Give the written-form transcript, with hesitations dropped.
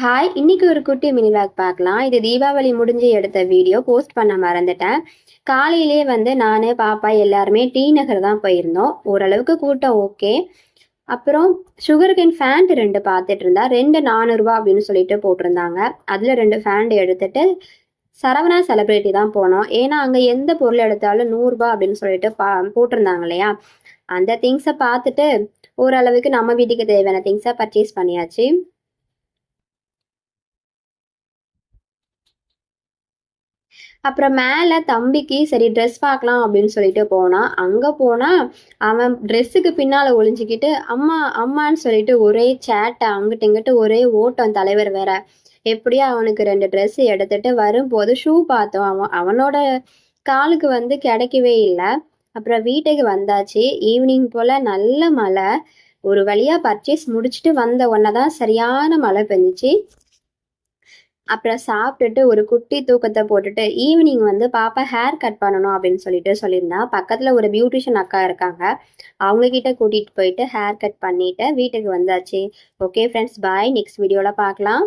Hi, இன்னைக்கு ஒரு குட்டி மினி விளாக் பார்க்கலாம். இது தீபாவளி முடிஞ்சு எடுத்த வீடியோ, போஸ்ட் பண்ண மறந்துட்டேன். காலையிலேயே நான் பாப்பா எல்லாருமே டி நகர் தான் போயிருந்தோம். ஓரளவுக்கு கூட்டம் ஓகே. அப்புறம் சுகர் கேன் ஃபேண்ட் 2 பார்த்துட்டு இருந்தா, 2 400 அப்படின்னு சொல்லிட்டு போட்டிருந்தாங்க. அதில் 2 ஃபேண்ட் எடுத்துட்டு சரவணா செலிப்ரிட்டி தான் போனோம். ஏன்னா அங்கே எந்த பொருள் எடுத்தாலும் 100 அப்படின்னு சொல்லிட்டு போட்டிருந்தாங்க இல்லையா. அந்த திங்ஸை பார்த்துட்டு ஓரளவுக்கு நம்ம வீட்டுக்கு தேவையான திங்ஸை பர்ச்சேஸ் பண்ணியாச்சு. அப்புறம் மேலே தம்பிக்கு சரி ட்ரெஸ் பார்க்கலாம் அப்படின்னு சொல்லிட்டு போனான். அங்கே போனால் அவன் ட்ரெஸ்ஸுக்கு பின்னால் ஒளிஞ்சிக்கிட்டு அம்மா அம்மான்னு சொல்லிட்டு ஒரே சேட்டை, அங்கிட்டு இங்கிட்டு ஒரே ஓட்டம். தலைவர் வேற எப்படியோ அவனுக்கு 2 ட்ரெஸ் எடுத்துட்டு வரும்போது ஷூ பார்த்தோம். அவனோட காலுக்கு கிடைக்கவே இல்லை. அப்புறம் வீட்டுக்கு வந்தாச்சு. ஈவினிங் போல் நல்ல மழை. ஒரு வழியாக பர்ச்சேஸ் முடிச்சுட்டு வந்த உடனே தான் சரியான மழை பெஞ்சிச்சு. அப்புறம் சாப்பிட்டுட்டு ஒரு குட்டி தூக்கத்தை போட்டுட்டு ஈவினிங் பாப்பா ஹேர் கட் பண்ணணும் அப்படின்னு சொல்லிட்டு சொல்லியிருந்தா. பக்கத்தில் ஒரு பியூட்டிஷியன் அக்கா இருக்காங்க. அவங்கக்கிட்ட கூட்டிகிட்டு போயிட்டு ஹேர் கட் பண்ணிவிட்டு வீட்டுக்கு வந்தாச்சு. ஓகே ஃப்ரெண்ட்ஸ், பாய். நெக்ஸ்ட் வீடியோவில் பார்க்கலாம்.